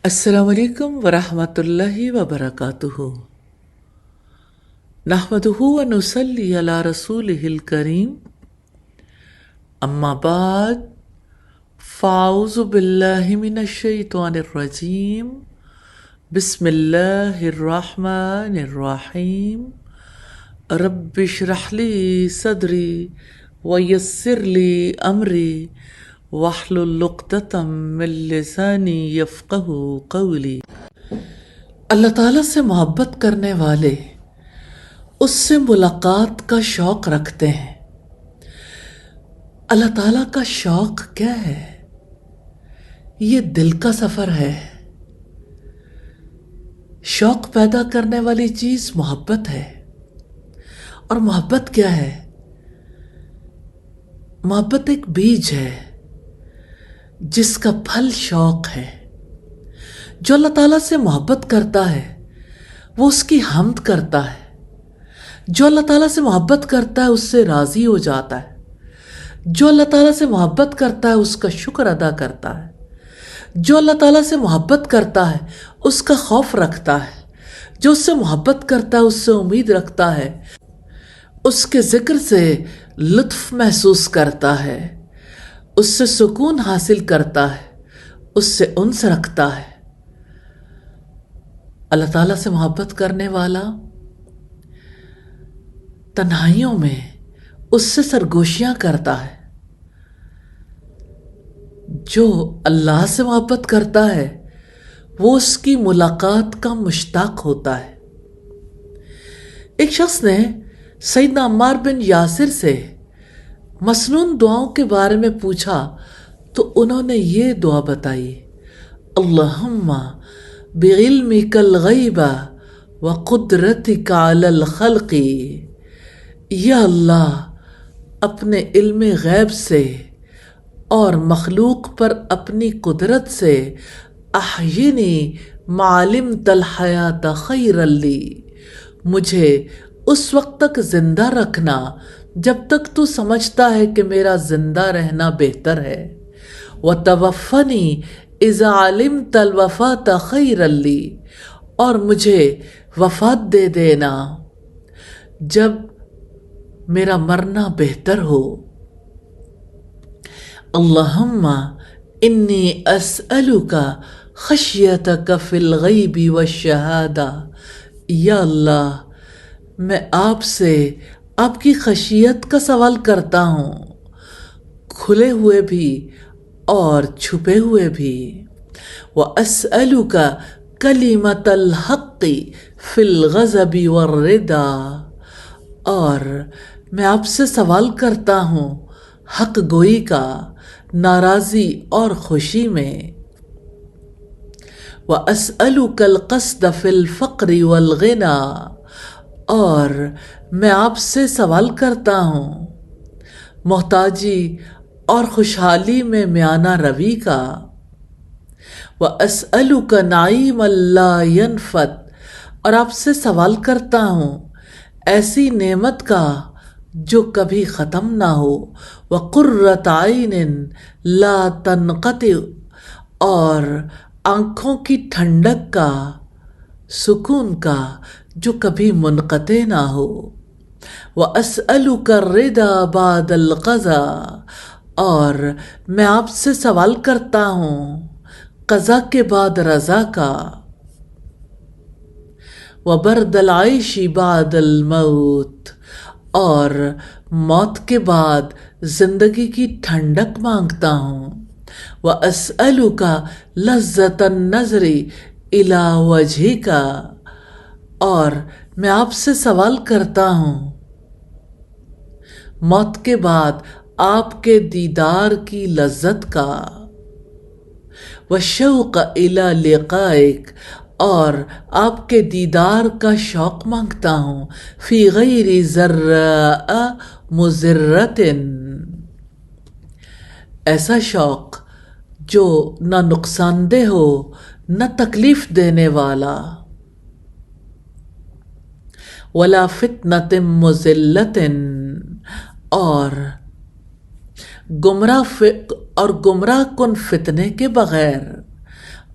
السلام علیکم ورحمۃ اللہ وبرکاتہ۔ نحمدہ ونصلی علی رسولہ الکریم، اما بعد، فاعوذ باللہ من الشیطان الرجیم، بسم اللہ الرحمن الرحیم۔ رب اشرح لی صدری ویسر لی امری واحلل عقدۃ من لسانی یفقہوا قولی۔ اللہ تعالیٰ سے محبت کرنے والے اس سے ملاقات کا شوق رکھتے ہیں۔ اللہ تعالیٰ کا شوق کیا ہے؟ یہ دل کا سفر ہے۔ شوق پیدا کرنے والی چیز محبت ہے۔ اور محبت کیا ہے؟ محبت ایک بیج ہے جس کا پھل شوق ہے۔ جو اللہ تعالیٰ سے محبت کرتا ہے وہ اس کی حمد کرتا ہے۔ جو اللہ تعالیٰ سے محبت کرتا ہے اس سے راضی ہو جاتا ہے۔ جو اللہ تعالیٰ سے محبت کرتا ہے اس کا شکر ادا کرتا ہے۔ جو اللہ تعالیٰ سے محبت کرتا ہے اس کا خوف رکھتا ہے۔ جو اس سے محبت کرتا ہے اس سے امید رکھتا ہے، اس کے ذکر سے لطف محسوس کرتا ہے، اس سے سکون حاصل کرتا ہے، اس سے انس رکھتا ہے۔ اللہ تعالیٰ سے محبت کرنے والا تنہائیوں میں اس سے سرگوشیاں کرتا ہے۔ جو اللہ سے محبت کرتا ہے وہ اس کی ملاقات کا مشتاق ہوتا ہے۔ ایک شخص نے سیدنا عمار بن یاسر سے مسنون دعاؤں کے بارے میں پوچھا تو انہوں نے یہ دعا بتائی: اللہم بعلمک الغیب وقدرتک علی الخلق۔ یا اللہ، اپنے علم غیب سے اور مخلوق پر اپنی قدرت سے احیینی ما علمت الحیات خیرا لی، مجھے اس وقت تک زندہ رکھنا جب تک تو سمجھتا ہے کہ میرا زندہ رہنا بہتر ہے، وَتَوَفَّنِي إِذَا عَلِمْتَ الْوَفَاةَ خَيْرًا لِّي، اور مجھے وفات دے دینا جب میرا مرنا بہتر ہو۔ اللہم انی اسألک خشیتک فی الغیب والشہادہ۔ یا اللہ، میں آپ سے آپ کی خشیت کا سوال کرتا ہوں، کھلے ہوئے بھی اور چھپے ہوئے بھی۔ وَأَسْأَلُكَ كَلِمَةَ الْحَقِّ فِي الْغَضَبِ وَالرِّضَا، اور میں آپ سے سوال کرتا ہوں حق گوئی کا ناراضی اور خوشی میں۔ وَأَسْأَلُكَ الْقَصْدَ فِي الْفَقْرِ وَالْغِنَى، اور میں آپ سے سوال کرتا ہوں محتاجی اور خوشحالی میں میانہ روی کا۔ وَأَسْأَلُكَ نَعِيمًا لَا يَنْفَدُ، اور آپ سے سوال کرتا ہوں ایسی نعمت کا جو کبھی ختم نہ ہو۔ وَقُرَّةَ عَيْنٍ لَا تَنْقَطِعُ، اور آنکھوں کی ٹھنڈک کا، سکون کا جو کبھی منقطع نہ ہو۔ وَأَسْأَلُكَ الرِّضَا بَعْدَ الْقَضَاءِ، اور میں آپ سے سوال کرتا ہوں قضا کے بعد رضا کا۔ وَبَرْدَ الْعَيْشِ بَعْدَ الْمَوْتِ، اور موت کے بعد زندگی کی ٹھنڈک مانگتا ہوں۔ وَأَسْأَلُكَ لَذَّةَ النَّظْرِ إِلَى وَجْهِكَ، اور میں آپ سے سوال کرتا ہوں موت کے بعد آپ کے دیدار کی لذت کا۔ وَالشَّوْقَ إِلَى لِقَائِكَ، اور آپ کے دیدار کا شوق مانگتا ہوں فی غیر ضراء مضرۃ، ایسا شوق جو نہ نقصان دہ ہو نہ تکلیف دینے والا۔ ولا فتنۃ مضلۃ، اور گمراہ کن فتنے کے بغیر۔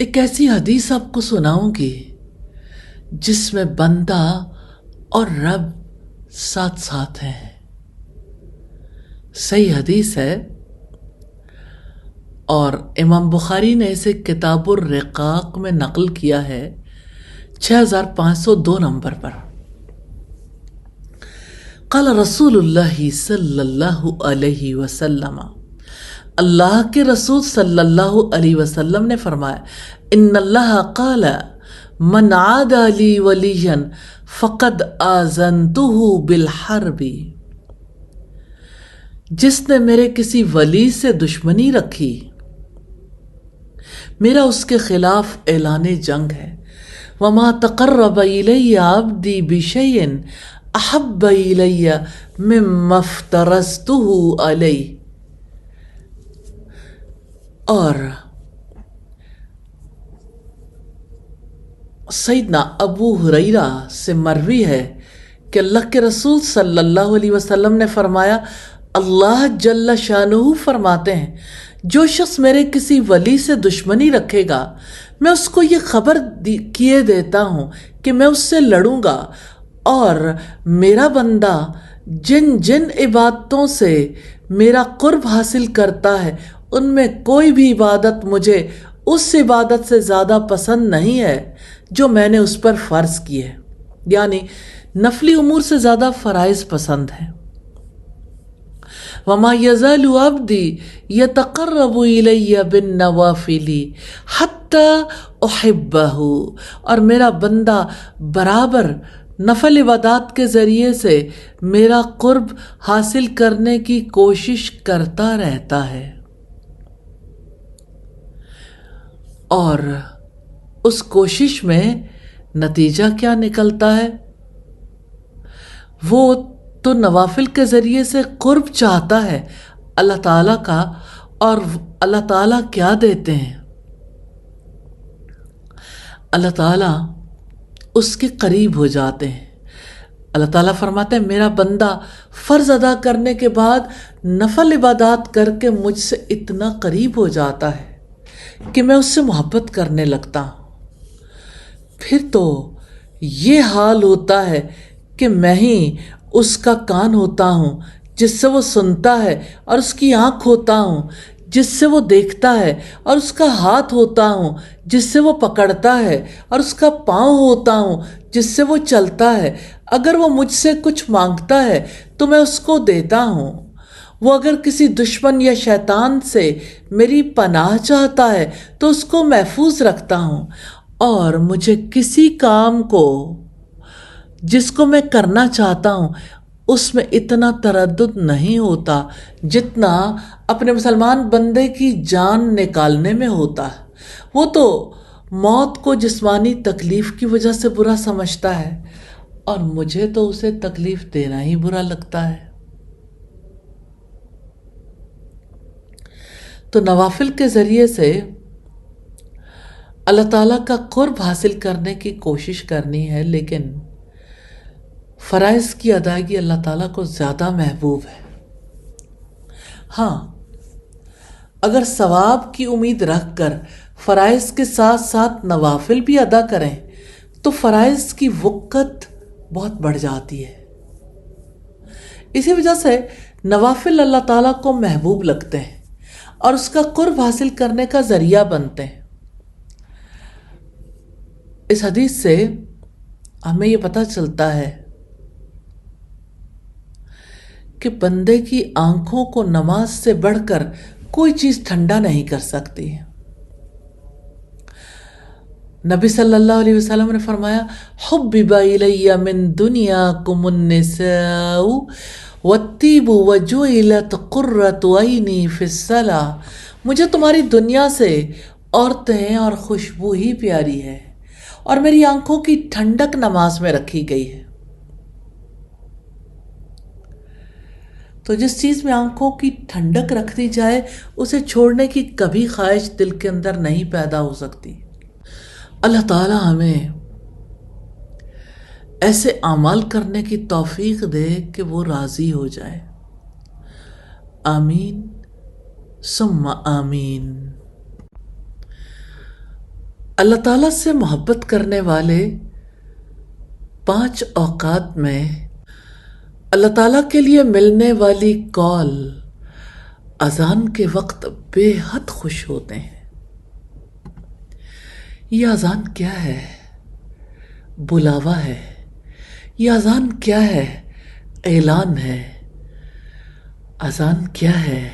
ایک ایسی حدیث آپ کو سناؤں گی جس میں بندہ اور رب ساتھ ساتھ ہیں. صحیح حدیث ہے اور امام بخاری نے اسے کتاب الرقاق میں نقل کیا ہے 6502 نمبر پر. قال رسول اللہ صلی اللہ علیہ وسلم، اللہ کے رسول صلی اللہ علیہ وسلم نے فرمایا، ان اللہ قال من عادى لی ولیا فقد آذنتہ بالحرب. جس نے میرے کسی ولی سے دشمنی رکھی میرا اس کے خلاف اعلان جنگ ہے. وما تقرب الی عبدی بشیء احب الی مما افترضتہ علیہ. اور سیدنا ابو ہریرہ سے مروی ہے کہ اللہ کے رسول صلی اللہ علیہ وسلم نے فرمایا، اللہ جل شانہ فرماتے ہیں، جو شخص میرے کسی ولی سے دشمنی رکھے گا میں اس کو یہ خبر کیے دیتا ہوں کہ میں اس سے لڑوں گا، اور میرا بندہ جن جن عبادتوں سے میرا قرب حاصل کرتا ہے ان میں کوئی بھی عبادت مجھے اس عبادت سے زیادہ پسند نہیں ہے جو میں نے اس پر فرض کی ہے. یعنی نفلی امور سے زیادہ فرائض پسند ہیں. وما یزال عبدی یتقرب الی بالنوافل حتی احبہ. اور میرا بندہ برابر نفل عبادات کے ذریعے سے میرا قرب حاصل کرنے کی کوشش کرتا رہتا ہے، اور اس کوشش میں نتیجہ کیا نکلتا ہے؟ وہ تو نوافل کے ذریعے سے قرب چاہتا ہے اللہ تعالیٰ کا، اور اللہ تعالیٰ کیا دیتے ہیں؟ اللہ تعالیٰ اس کے قریب ہو جاتے ہیں. اللہ تعالیٰ فرماتے ہیں میرا بندہ فرض ادا کرنے کے بعد نفل عبادات کر کے مجھ سے اتنا قریب ہو جاتا ہے کہ میں اس سے محبت کرنے لگتا ہوں. پھر تو یہ حال ہوتا ہے کہ میں ہی اس کا کان ہوتا ہوں جس سے وہ سنتا ہے، اور اس کی آنکھ ہوتا ہوں جس سے وہ دیکھتا ہے، اور اس کا ہاتھ ہوتا ہوں جس سے وہ پکڑتا ہے، اور اس کا پاؤں ہوتا ہوں جس سے وہ چلتا ہے. اگر وہ مجھ سے کچھ مانگتا ہے تو میں اس کو دیتا ہوں. وہ اگر کسی دشمن یا شیطان سے میری پناہ چاہتا ہے تو اس کو محفوظ رکھتا ہوں. اور مجھے کسی کام کو جس کو میں کرنا چاہتا ہوں اس میں اتنا تردد نہیں ہوتا جتنا اپنے مسلمان بندے کی جان نکالنے میں ہوتا ہے. وہ تو موت کو جسمانی تکلیف کی وجہ سے برا سمجھتا ہے، اور مجھے تو اسے تکلیف دینا ہی برا لگتا ہے. تو نوافل کے ذریعے سے اللہ تعالیٰ کا قرب حاصل کرنے کی کوشش کرنی ہے، لیکن فرائض کی ادائیگی اللہ تعالیٰ کو زیادہ محبوب ہے. ہاں، اگر ثواب کی امید رکھ کر فرائض کے ساتھ ساتھ نوافل بھی ادا کریں تو فرائض کی وقت بہت بڑھ جاتی ہے. اسی وجہ سے نوافل اللہ تعالیٰ کو محبوب لگتے ہیں اور اس کا قرب حاصل کرنے کا ذریعہ بنتے ہیں. اس حدیث سے ہمیں یہ پتہ چلتا ہے کہ بندے کی آنکھوں کو نماز سے بڑھ کر کوئی چیز ٹھنڈا نہیں کر سکتی. نبی صلی اللہ علیہ وسلم نے فرمایا، حبب الی من دنیاکم النساء والطیب وجعلت قرۃ عینی فی الصلاۃ. مجھے تمہاری دنیا سے عورتیں اور خوشبو ہی پیاری ہے، اور میری آنکھوں کی ٹھنڈک نماز میں رکھی گئی ہے. تو جس چیز میں آنکھوں کی ٹھنڈک رکھ دی جائے اسے چھوڑنے کی کبھی خواہش دل کے اندر نہیں پیدا ہو سکتی. اللہ تعالی ہمیں ایسے اعمال کرنے کی توفیق دے کہ وہ راضی ہو جائے. آمین ثم آمین. اللہ تعالیٰ سے محبت کرنے والے 5 اوقات میں اللہ تعالیٰ کے لیے ملنے والی کال اذان کے وقت بے حد خوش ہوتے ہیں۔ یہ اذان کیا ہے؟ بلاوا ہے۔ یہ اذان کیا ہے؟ اعلان ہے۔ اذان کیا ہے؟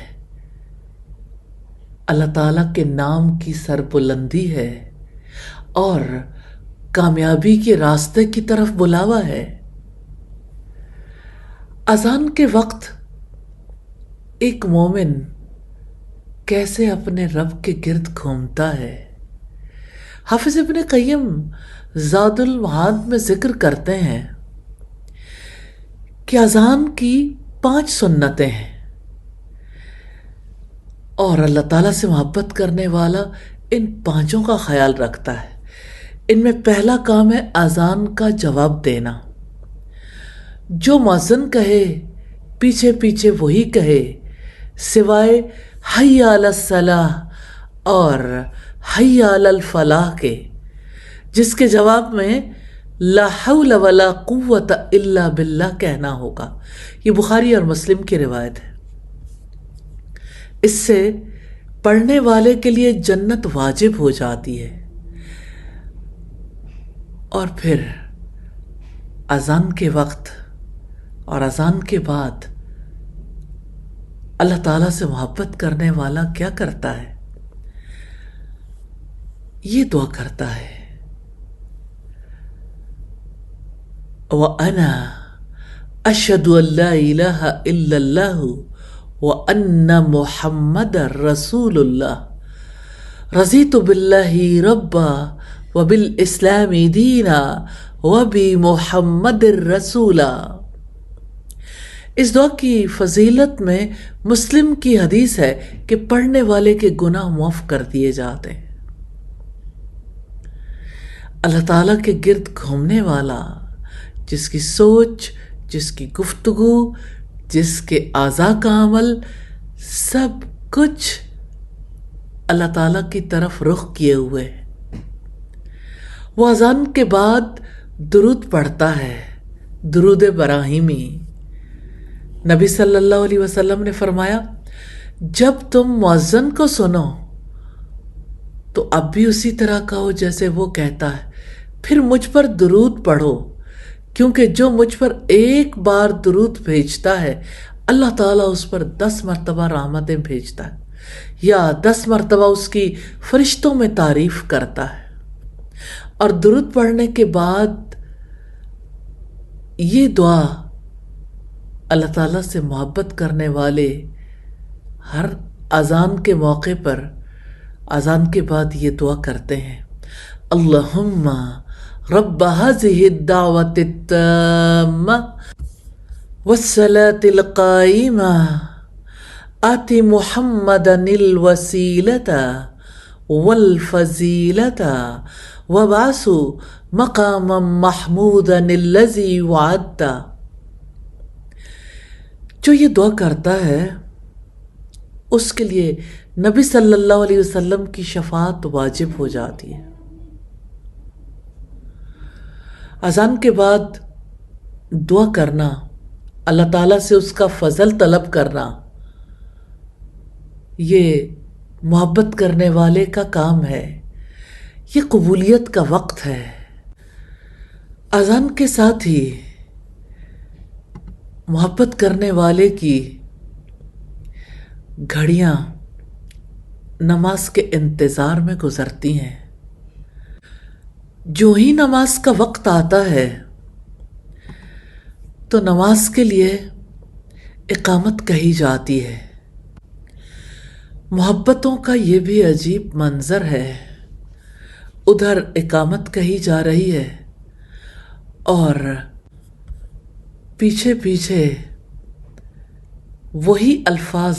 اللہ تعالیٰ کے نام کی سربلندی ہے اور کامیابی کے راستے کی طرف بلاوا ہے۔ اذان کے وقت ایک مومن کیسے اپنے رب کے گرد گھومتا ہے۔ حافظ ابن قیم زاد المعاد میں ذکر کرتے ہیں کہ اذان کی 5 سنتیں ہیں اور اللہ تعالیٰ سے محبت کرنے والا ان 5 کا خیال رکھتا ہے۔ ان میں پہلا کام ہے اذان کا جواب دینا۔ جو مؤذن کہے پیچھے پیچھے وہی کہے، سوائے حی علی الصلاح اور حی علی الفلاح کے، جس کے جواب میں لا حول ولا قوت الا باللہ کہنا ہوگا۔ یہ بخاری اور مسلم کی روایت ہے۔ اس سے پڑھنے والے کے لیے جنت واجب ہو جاتی ہے۔ اور پھر اذان کے وقت اور اذان کے بعد اللہ تعالیٰ سے محبت کرنے والا کیا کرتا ہے؟ یہ دعا کرتا ہے، وَأَنَا أَشْهَدُ أَن لَا إِلَهَ إِلَّا اللَّهُ وَأَنَّ مُحَمَّدًا رَسُولُ اللَّهِ رَضِيتُ بِاللَّهِ رَبًّا وَبِالْإِسْلَامِ دِينًا وَبِمُحَمَّدٍ رَسُولًا۔ اس دعا کی فضیلت میں مسلم کی حدیث ہے کہ پڑھنے والے کے گناہ معاف کر دیے جاتے ہیں۔ اللہ تعالیٰ کے گرد گھومنے والا، جس کی سوچ، جس کی گفتگو، جس کے اعضاء کا عمل، سب کچھ اللہ تعالیٰ کی طرف رخ کیے ہوئے ہے، وہ اذان کے بعد درود پڑھتا ہے، درود ابراہیمی۔ نبی صلی اللہ علیہ وسلم نے فرمایا، جب تم مؤذن کو سنو تو اب بھی اسی طرح کہو جیسے وہ کہتا ہے، پھر مجھ پر درود پڑھو، کیونکہ جو مجھ پر ایک بار درود بھیجتا ہے اللہ تعالیٰ اس پر 10 مرتبہ رحمتیں بھیجتا ہے، یا 10 مرتبہ اس کی فرشتوں میں تعریف کرتا ہے۔ اور درود پڑھنے کے بعد یہ دعا اللہ تعالیٰ سے محبت کرنے والے ہر اذان کے موقع پر اذان کے بعد یہ دعا کرتے ہیں، اللہم رب هذه الدعوة التامة والصلاة القائمة آت محمدا الوسيلة والفضيلة وابعثه مقاما محمودا الذي وعدته۔ جو یہ دعا کرتا ہے اس کے لیے نبی صلی اللہ علیہ وسلم کی شفاعت واجب ہو جاتی ہے۔ اذان کے بعد دعا کرنا، اللہ تعالیٰ سے اس کا فضل طلب کرنا، یہ محبت کرنے والے کا کام ہے، یہ قبولیت کا وقت ہے۔ اذان کے ساتھ ہی محبت کرنے والے کی گھڑیاں نماز کے انتظار میں گزرتی ہیں۔ جو ہی نماز کا وقت آتا ہے تو نماز کے لیے اقامت کہی جاتی ہے۔ محبتوں کا یہ بھی عجیب منظر ہے، ادھر اقامت کہی جا رہی ہے اور پیچھے پیچھے وہی الفاظ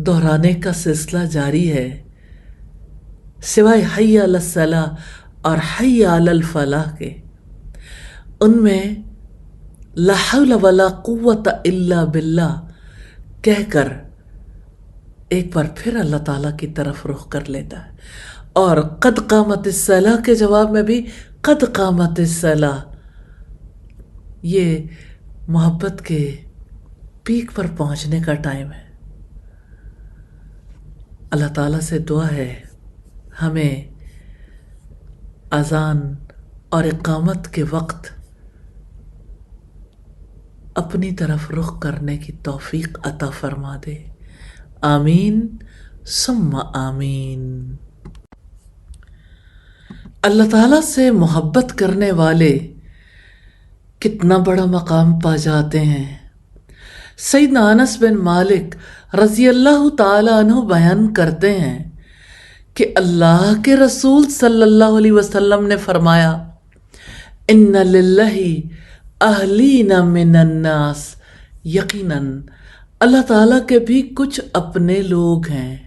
دہرانے کا سلسلہ جاری ہے، سوائے حی علی الصلاح اور حی علی الفلاح کے۔ ان میں لا حول ولا قوت الا باللہ کہہ کر ایک بار پھر اللہ تعالیٰ کی طرف رخ کر لیتا ہے اور قد قامت الصلاۃ کے جواب میں بھی قد قامت الصلاۃ. یہ محبت کے پیک پر پہنچنے کا ٹائم ہے. اللہ تعالیٰ سے دعا ہے ہمیں اذان اور اقامت کے وقت اپنی طرف رخ کرنے کی توفیق عطا فرما دے. آمین ثم آمین. اللہ تعالیٰ سے محبت کرنے والے کتنا بڑا مقام پا جاتے ہیں. سیدنا انس بن مالک رضی اللہ تعالی عنہ بیان کرتے ہیں کہ اللہ کے رسول صلی اللہ علیہ وسلم نے فرمایا ان للہ اہلین من الناس. یقیناً اللہ تعالیٰ کے بھی کچھ اپنے لوگ ہیں.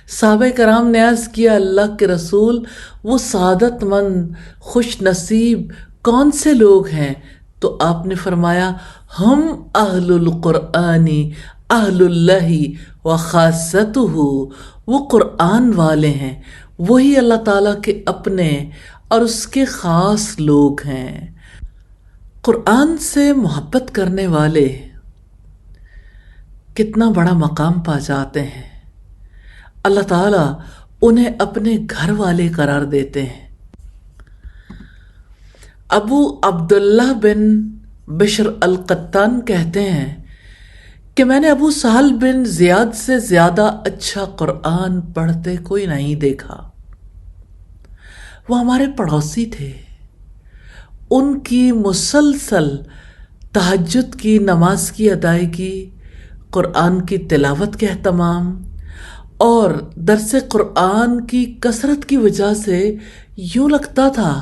صحابہ کرام نے عرض کیا اللہ کے رسول وہ سعادت مند خوش نصیب کون سے لوگ ہیں؟ تو آپ نے فرمایا ہم اہل القرآن اہل اللہ و خاصتہ. وہ قرآن والے ہیں، وہی اللہ تعالیٰ کے اپنے اور اس کے خاص لوگ ہیں. قرآن سے محبت کرنے والے کتنا بڑا مقام پا جاتے ہیں. اللہ تعالیٰ انہیں اپنے گھر والے قرار دیتے ہیں. ابو عبداللہ بن بشر القطان کہتے ہیں کہ میں نے ابو سہل بن زیاد سے زیادہ اچھا قرآن پڑھتے کوئی نہیں دیکھا. وہ ہمارے پڑوسی تھے. ان کی مسلسل تہجد کی نماز کی ادائیگی، قرآن کی تلاوت کے اہتمام اور درس قرآن کی کثرت کی وجہ سے یوں لگتا تھا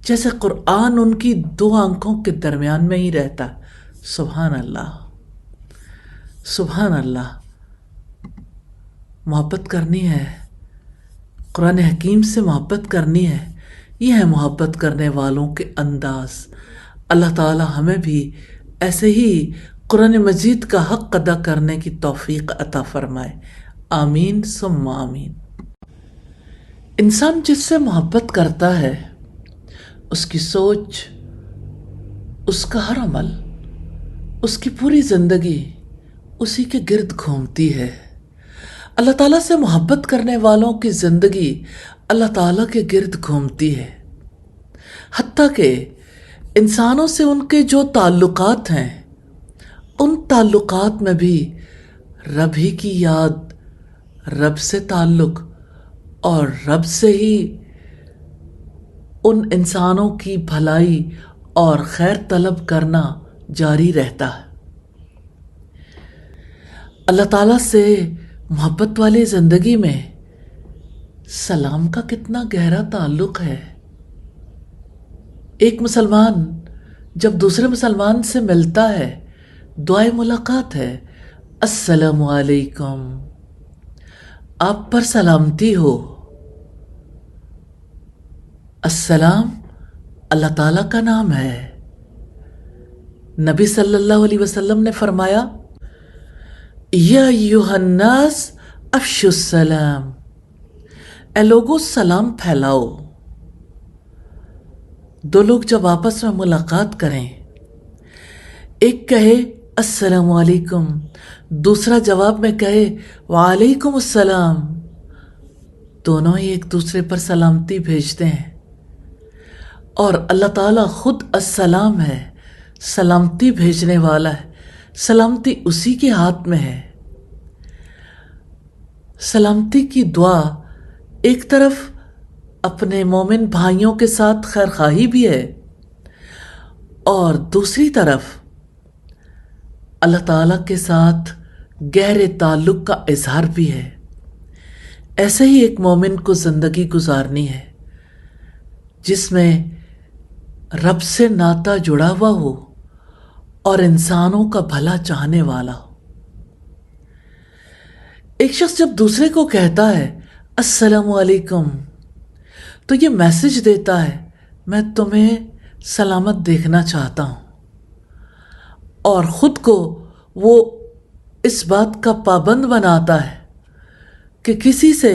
جیسے قرآن ان کی دو آنکھوں کے درمیان میں ہی رہتا. سبحان اللہ، سبحان اللہ. محبت کرنی ہے، قرآن حکیم سے محبت کرنی ہے. یہ ہے محبت کرنے والوں کے انداز. اللہ تعالی ہمیں بھی ایسے ہی قرآن مجید کا حق ادا کرنے کی توفیق عطا فرمائے. آمین ثم آمین. انسان جس سے محبت کرتا ہے اس کی سوچ، اس کا ہر عمل، اس کی پوری زندگی اسی کے گرد گھومتی ہے. اللہ تعالیٰ سے محبت کرنے والوں کی زندگی اللہ تعالیٰ کے گرد گھومتی ہے. حتیٰ کہ انسانوں سے ان کے جو تعلقات ہیں ان تعلقات میں بھی رب ہی کی یاد، رب سے تعلق اور رب سے ہی ان انسانوں کی بھلائی اور خیر طلب کرنا جاری رہتا ہے. اللہ تعالیٰ سے محبت والی زندگی میں سلام کا کتنا گہرا تعلق ہے. ایک مسلمان جب دوسرے مسلمان سے ملتا ہے دعائے ملاقات ہے، السلام علیکم، آپ پر سلامتی ہو. السلام اللہ تعالیٰ کا نام ہے. نبی صلی اللہ علیہ وسلم نے فرمایا یا ایھا الناس افشوا السلام. اے لوگو سلام پھیلاؤ. دو لوگ جب آپس میں ملاقات کریں، ایک کہے السلام علیکم، دوسرا جواب میں کہے وعلیکم السلام، دونوں ہی ایک دوسرے پر سلامتی بھیجتے ہیں. اور اللہ تعالیٰ خود السلام ہے، سلامتی بھیجنے والا ہے. سلامتی اسی کے ہاتھ میں ہے. سلامتی کی دعا ایک طرف اپنے مومن بھائیوں کے ساتھ خیر خواہی بھی ہے اور دوسری طرف اللہ تعالیٰ کے ساتھ گہرے تعلق کا اظہار بھی ہے. ایسے ہی ایک مومن کو زندگی گزارنی ہے جس میں رب سے ناطہ جڑا ہوا ہو اور انسانوں کا بھلا چاہنے والا ہو. ایک شخص جب دوسرے کو کہتا ہے السلام علیکم تو یہ میسج دیتا ہے میں تمہیں سلامت دیکھنا چاہتا ہوں، اور خود کو وہ اس بات کا پابند بناتا ہے کہ کسی سے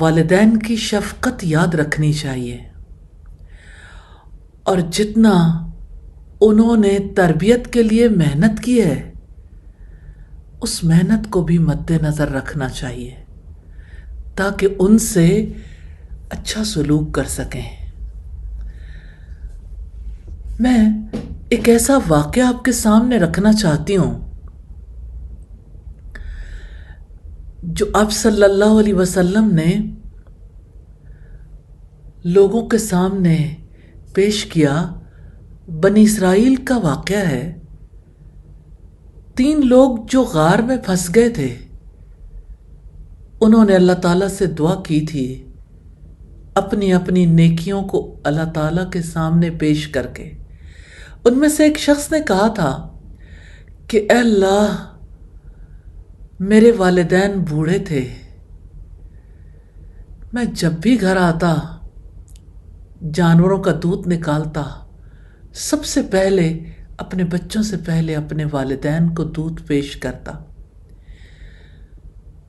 والدین کی شفقت یاد رکھنی چاہیے، اور جتنا انہوں نے تربیت کے لیے محنت کی ہے اس محنت کو بھی مد نظر رکھنا چاہیے تاکہ ان سے اچھا سلوک کر سکیں۔ میں ایک ایسا واقعہ آپ کے سامنے رکھنا چاہتی ہوں جو آپ صلی اللہ علیہ وسلم نے لوگوں کے سامنے پیش کیا۔ بنی اسرائیل کا واقعہ ہے۔ 3 لوگ جو غار میں پھنس گئے تھے، انہوں نے اللہ تعالیٰ سے دعا کی تھی اپنی اپنی نیکیوں کو اللہ تعالیٰ کے سامنے پیش کر کے۔ ان میں سے ایک شخص نے کہا تھا کہ اے اللہ، میرے والدین بوڑھے تھے، میں جب بھی گھر آتا جانوروں کا دودھ نکالتا، سب سے پہلے اپنے بچوں سے پہلے اپنے والدین کو دودھ پیش کرتا۔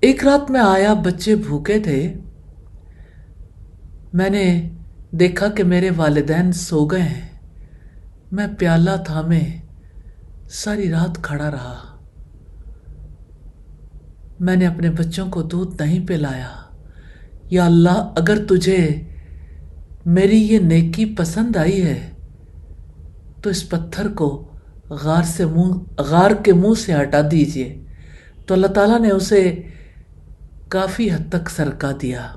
ایک رات میں آیا، بچے بھوکے تھے، میں نے دیکھا کہ میرے والدین سو گئے ہیں، میں پیالہ تھامے ساری رات کھڑا رہا، میں نے اپنے بچوں کو دودھ نہیں پلایا۔ یا اللہ، اگر تجھے میری یہ نیکی پسند آئی ہے تو اس پتھر کو غار کے منہ سے ہٹا دیجئے۔ تو اللہ تعالیٰ نے اسے کافی حد تک سرکا دیا،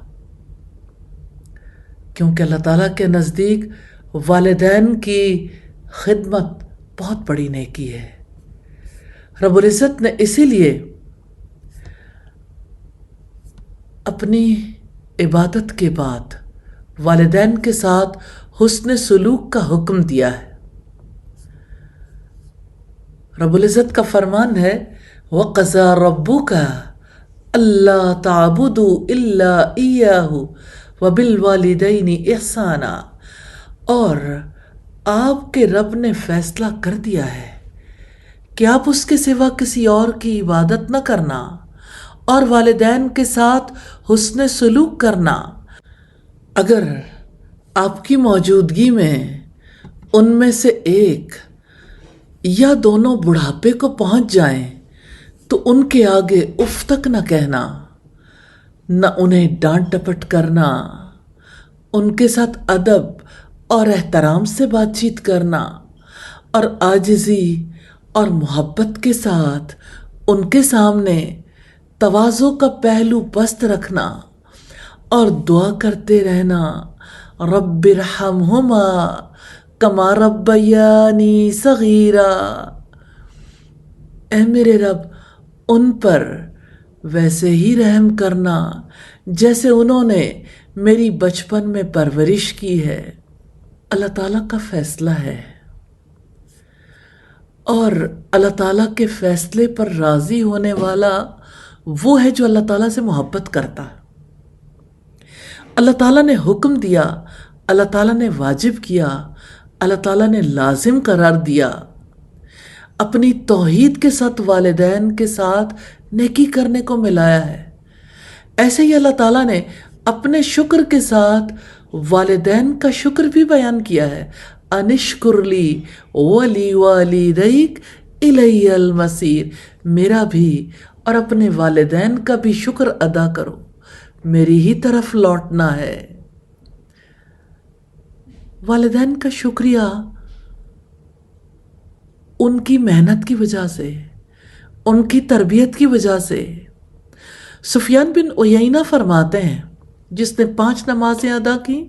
کیونکہ اللہ تعالیٰ کے نزدیک والدین کی خدمت بہت بڑی نیکی ہے۔ رب العزت نے اسی لیے اپنی عبادت کے بعد والدین کے ساتھ حسن سلوک کا حکم دیا ہے۔ رب العزت کا فرمان ہے وَقَضَىٰ رَبُّكَ أَلَّا تَعْبُدُوا إِلَّا إِيَّاهُ وَبِالْوَالِدَيْنِ إِحْسَانًا، اور آپ کے رب نے فیصلہ کر دیا ہے کہ آپ اس کے سوا کسی اور کی عبادت نہ کرنا اور والدین کے ساتھ حسن سلوک کرنا۔ اگر آپ کی موجودگی میں ان میں سے ایک یا دونوں بڑھاپے کو پہنچ جائیں تو ان کے آگے اف تک نہ کہنا، نہ انہیں ڈانٹ ڈپٹ کرنا، ان کے ساتھ ادب اور احترام سے بات چیت کرنا، اور عاجزی اور محبت کے ساتھ ان کے سامنے تواضع کا پہلو پست رکھنا اور دعا کرتے رہنا، رب ارحمہما کما ربیانی صغیرا، اے میرے رب ان پر ویسے ہی رحم کرنا جیسے انہوں نے میری بچپن میں پرورش کی ہے۔ اللہ تعالیٰ کا فیصلہ ہے، اور اللہ تعالیٰ کے فیصلے پر راضی ہونے والا وہ ہے جو اللہ تعالیٰ سے محبت کرتا ہے۔ اللہ تعالیٰ نے حکم دیا، اللہ تعالیٰ نے واجب کیا، اللہ تعالیٰ نے لازم قرار دیا، اپنی توحید کے ساتھ والدین کے ساتھ نیکی کرنے کو ملایا ہے۔ ایسے ہی اللہ تعالیٰ نے اپنے شکر کے ساتھ والدین کا شکر بھی بیان کیا ہے، انشکر لی ولی والدیک الی المصیر، میرا بھی اور اپنے والدین کا بھی شکر ادا کرو، میری ہی طرف لوٹنا ہے۔ والدین کا شکریہ ان کی محنت کی وجہ سے، ان کی تربیت کی وجہ سے۔ سفیان بن عیینہ فرماتے ہیں جس نے 5 نمازیں ادا کی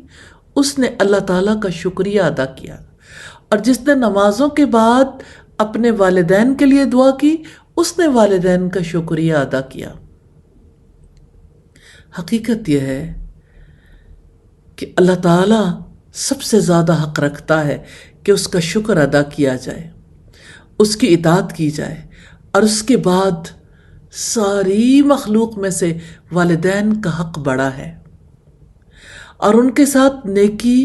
اس نے اللہ تعالیٰ کا شکریہ ادا کیا، اور جس نے نمازوں کے بعد اپنے والدین کے لیے دعا کی اس نے والدین کا شکریہ ادا کیا۔ حقیقت یہ ہے کہ اللہ تعالیٰ سب سے زیادہ حق رکھتا ہے کہ اس کا شکر ادا کیا جائے، اس کی اطاعت کی جائے، اور اس کے بعد ساری مخلوق میں سے والدین کا حق بڑا ہے۔ اور ان کے ساتھ نیکی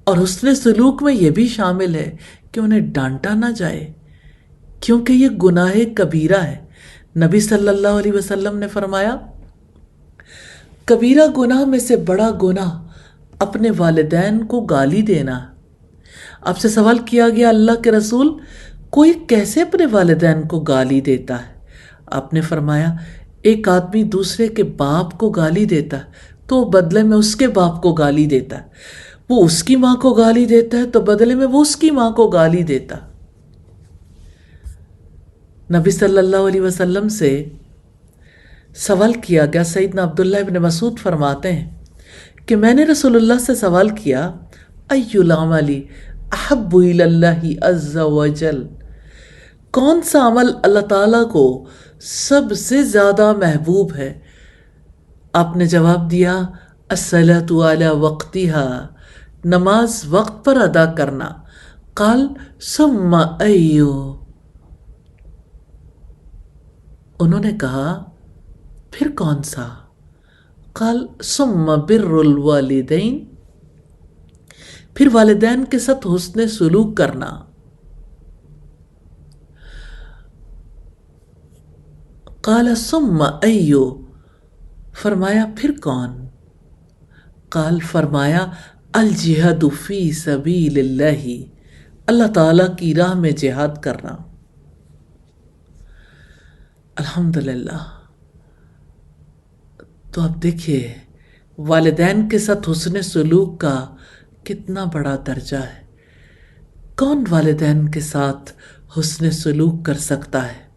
اور حسن سلوک میں یہ بھی شامل ہے کہ انہیں ڈانٹا نہ جائے، کیونکہ یہ گناہ کبیرہ ہے۔ نبی صلی اللہ علیہ وسلم نے فرمایا کبیرہ گناہ میں سے بڑا گناہ اپنے والدین کو گالی دینا۔ آپ سے سوال کیا گیا اللہ کے رسول کوئی کیسے اپنے والدین کو گالی دیتا ہے؟ آپ نے فرمایا ایک آدمی دوسرے کے باپ کو گالی دیتا ہے تو وہ بدلے میں اس کے باپ کو گالی دیتا ہے، وہ اس کی ماں کو گالی دیتا ہے تو بدلے میں وہ اس کی ماں کو گالی دیتا۔ نبی صلی اللہ علیہ وسلم سے سوال کیا گیا، سیدنا عبداللہ ابن مسعود فرماتے ہیں کہ میں نے رسول اللہ سے سوال کیا ای العمل احب الی اللہ عز وجل، کون سا عمل اللہ تعالیٰ کو سب سے زیادہ محبوب ہے؟ آپ نے جواب دیا الصلاۃ علی وقتہا، نماز وقت پر ادا کرنا۔ قال ثم ایو، انہوں نے کہا پھر کون سا؟ قال ثم بر الوالدین، پھر والدین کے ساتھ حسن سلوک کرنا۔ قال ثم ایو، فرمایا پھر کون؟ قال، فرمایا الجہاد فی سبیل اللہ، اللہ تعالیٰ کی راہ میں جہاد کرنا۔ الحمدللہ، تو اب دیکھیے والدین کے ساتھ حسن سلوک کا کتنا بڑا درجہ ہے۔ کون والدین کے ساتھ حسن سلوک کر سکتا ہے؟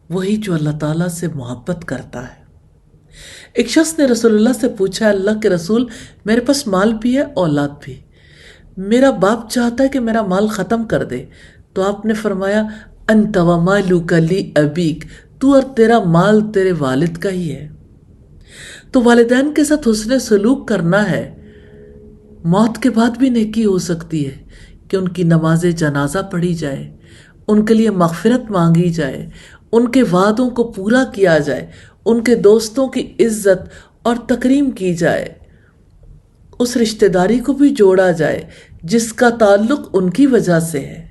وہی جو اللہ تعالیٰ سے محبت کرتا ہے۔ ایک شخص نے رسول اللہ سے پوچھا اللہ کے رسول میرے پاس مال بھی ہے اولاد بھی، میرا باپ چاہتا ہے کہ میرا مال ختم کر دے، تو آپ نے فرمایا انت ومالک لابیک، تو اور تیرا مال تیرے والد کا ہی ہے۔ تو والدین کے ساتھ حسن سلوک کرنا ہے۔ موت کے بعد بھی نیکی ہو سکتی ہے کہ ان کی نماز جنازہ پڑھی جائے، ان کے لیے مغفرت مانگی جائے، ان کے وعدوں کو پورا کیا جائے، ان کے دوستوں کی عزت اور تکریم کی جائے، اس رشتہ داری کو بھی جوڑا جائے جس کا تعلق ان کی وجہ سے ہے۔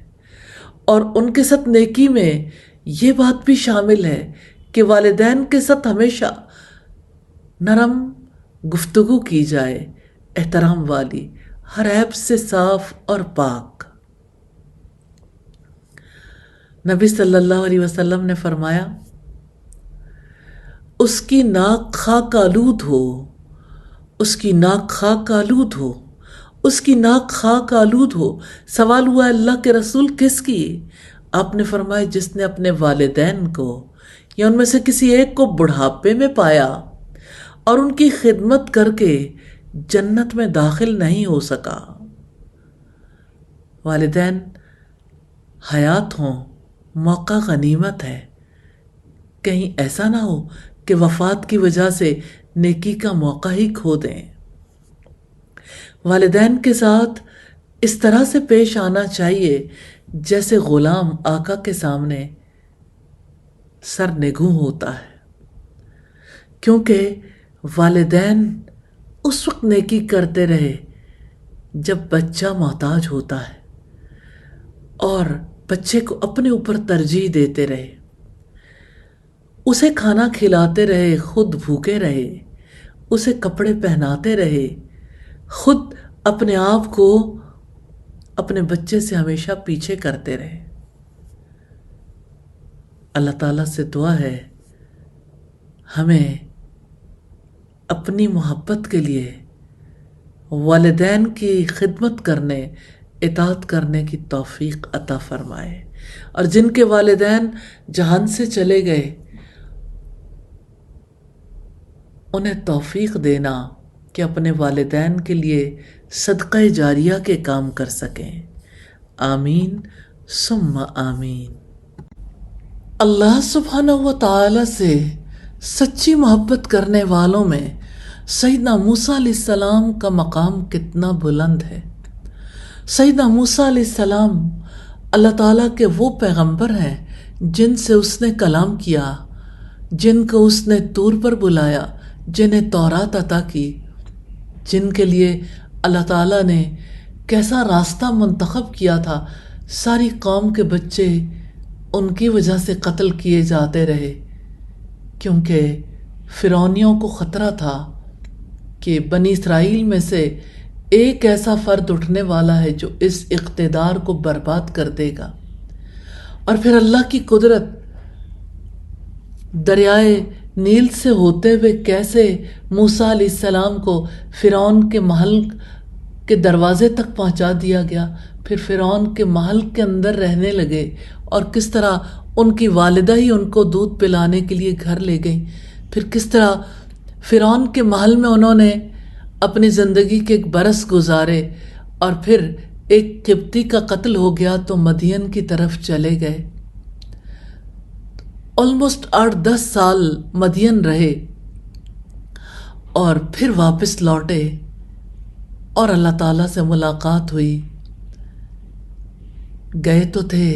اور ان کے ساتھ نیکی میں یہ بات بھی شامل ہے کہ والدین کے ساتھ ہمیشہ نرم گفتگو کی جائے، احترام والی، ہر عیب سے صاف اور پاک۔ نبی صلی اللہ علیہ وسلم نے فرمایا اس کی ناک خاک آلود ہو، اس کی ناک خاک آلود ہو، اس کی ناک خاک آلود ہو۔ سوال ہوا اللہ کے رسول کس کی؟ آپ نے فرمایا جس نے اپنے والدین کو یا ان میں سے کسی ایک کو بڑھاپے میں پایا اور ان کی خدمت کر کے جنت میں داخل نہیں ہو سکا۔ والدین حیات ہوں، موقع غنیمت ہے، کہیں ایسا نہ ہو کہ وفات کی وجہ سے نیکی کا موقع ہی کھو دیں۔ والدین کے ساتھ اس طرح سے پیش آنا چاہیے جیسے غلام آقا کے سامنے سر نگوں ہوتا ہے، کیونکہ والدین اس وقت نیکی کرتے رہے جب بچہ محتاج ہوتا ہے اور بچے کو اپنے اوپر ترجیح دیتے رہے، اسے کھانا کھلاتے رہے، خود بھوکے رہے، اسے کپڑے پہناتے رہے، خود اپنے آپ کو اپنے بچے سے ہمیشہ پیچھے کرتے رہے۔ اللہ تعالیٰ سے دعا ہے ہمیں اپنی محبت کے لیے والدین کی خدمت کرنے، اطاعت کرنے کی توفیق عطا فرمائے، اور جن کے والدین جہان سے چلے گئے انہیں توفیق دینا کہ اپنے والدین کے لیے صدقہ جاریہ کے کام کر سکیں۔ آمین ثم آمین۔ اللہ سبحانہ و تعالی سے سچی محبت کرنے والوں میں سیدنا موسیٰ علیہ السلام کا مقام کتنا بلند ہے۔ سیدنا موسیٰ علیہ السلام اللہ تعالیٰ کے وہ پیغمبر ہیں جن سے اس نے کلام کیا، جن کو اس نے طور پر بلایا، جنہیں تورات عطا کی، جن کے لیے اللہ تعالیٰ نے کیسا راستہ منتخب کیا تھا۔ ساری قوم کے بچے ان کی وجہ سے قتل کیے جاتے رہے، کیونکہ فرعونیوں کو خطرہ تھا کہ بنی اسرائیل میں سے ایک ایسا فرد اٹھنے والا ہے جو اس اقتدار کو برباد کر دے گا، اور پھر اللہ کی قدرت دریائے نیل سے ہوتے ہوئے کیسے موسیٰ علیہ السلام کو فرعون کے محل کے دروازے تک پہنچا دیا گیا، پھر فرعون کے محل کے اندر رہنے لگے، اور کس طرح ان کی والدہ ہی ان کو دودھ پلانے کے لیے گھر لے گئیں، پھر کس طرح فرعون کے محل میں انہوں نے اپنی زندگی کے ایک برس گزارے، اور پھر ایک قبطی کا قتل ہو گیا تو مدین کی طرف چلے گئے۔ آلموسٹ 8-10 سال مدین رہے اور پھر واپس لوٹے، اور اللہ تعالیٰ سے ملاقات ہوئی۔ گئے تو تھے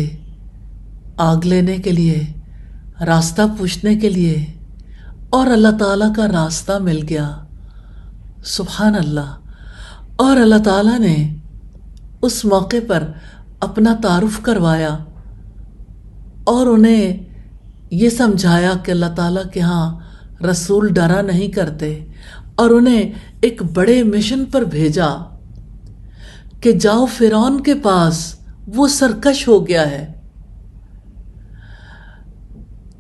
آگ لینے کے لیے، راستہ پوچھنے کے لیے، اور اللہ تعالیٰ کا راستہ مل گیا، سبحان اللہ۔ اور اللہ تعالیٰ نے اس موقع پر اپنا تعارف کروایا اور انہیں یہ سمجھایا کہ اللہ تعالیٰ کے ہاں رسول ڈرا نہیں کرتے، اور انہیں ایک بڑے مشن پر بھیجا کہ جاؤ فرعون کے پاس، وہ سرکش ہو گیا ہے۔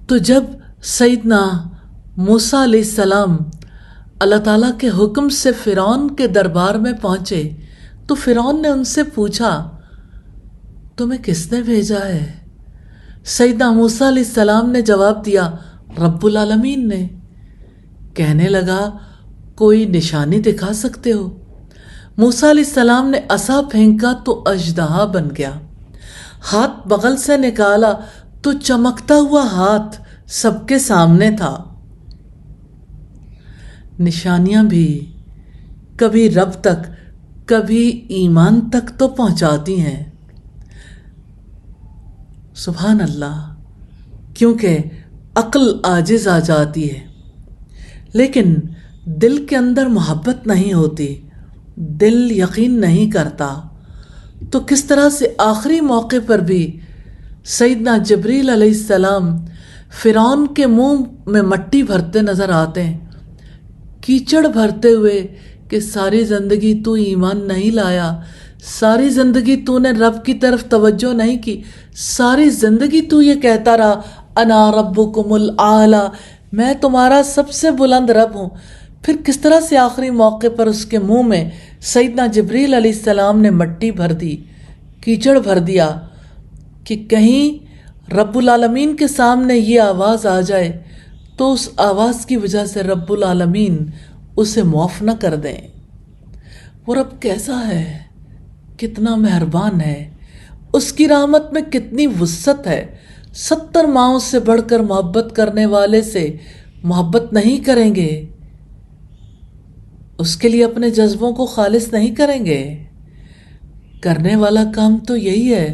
تو جب سیدنا موسیٰ علیہ السلام اللہ تعالیٰ کے حکم سے فرعون کے دربار میں پہنچے تو فرعون نے ان سے پوچھا، تمہیں کس نے بھیجا ہے؟ سیدنا موسیٰ علیہ السلام نے جواب دیا، رب العالمین نے۔ کہنے لگا، کوئی نشانی دکھا سکتے ہو؟ موسیٰ علیہ السلام نے عصا پھینکا تو اژدہا بن گیا، ہاتھ بغل سے نکالا تو چمکتا ہوا ہاتھ سب کے سامنے تھا۔ نشانیاں بھی کبھی رب تک کبھی ایمان تک تو پہنچاتی ہیں، سبحان اللہ، کیونکہ عقل عاجز آ جاتی ہے، لیکن دل کے اندر محبت نہیں ہوتی، دل یقین نہیں کرتا۔ تو کس طرح سے آخری موقع پر بھی سیدنا جبریل علیہ السلام فرعون کے منہ میں مٹی بھرتے نظر آتے ہیں، کیچڑ بھرتے ہوئے کہ ساری زندگی تو ایمان نہیں لایا، ساری زندگی تو نے رب کی طرف توجہ نہیں کی، ساری زندگی تو یہ کہتا رہا انا ربکم الاعلی، میں تمہارا سب سے بلند رب ہوں۔ پھر کس طرح سے آخری موقع پر اس کے منہ میں سیدنا جبریل علیہ السلام نے مٹی بھر دی، کیچڑ بھر دیا، کہ کہیں رب العالمین کے سامنے یہ آواز آ جائے تو اس آواز کی وجہ سے رب العالمین اسے معاف نہ کر دیں۔ وہ رب کیسا ہے، کتنا مہربان ہے، اس کی رحمت میں کتنی وسعت ہے۔ 70 ماؤں سے بڑھ کر محبت کرنے والے سے محبت نہیں کریں گے، اس کے لیے اپنے جذبوں کو خالص نہیں کریں گے۔ کرنے والا کام تو یہی ہے،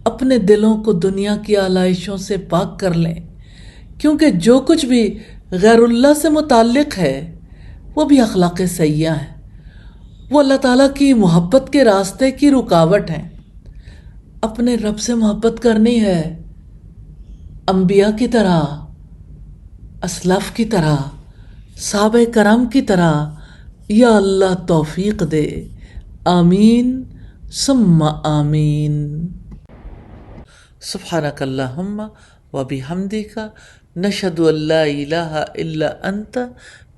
اپنے دلوں کو دنیا کی آلائشوں سے پاک کر لیں، کیونکہ جو کچھ بھی غیر اللہ سے متعلق ہے وہ بھی اخلاق سیئہ ہیں، وہ اللہ تعالیٰ کی محبت کے راستے کی رکاوٹ ہیں۔ اپنے رب سے محبت کرنی ہے انبیاء کی طرح، اسلاف کی طرح، صحابہ کرام کی طرح۔ یا اللہ توفیق دے، آمین ثم آمین۔ سبحانک اللہم وبحمدک، نشہد ان لا الہ الا انت،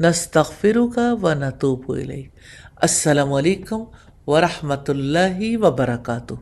نستغفرک ونتوب الیک۔ السلام علیکم ورحمۃ اللہ وبرکاتہ۔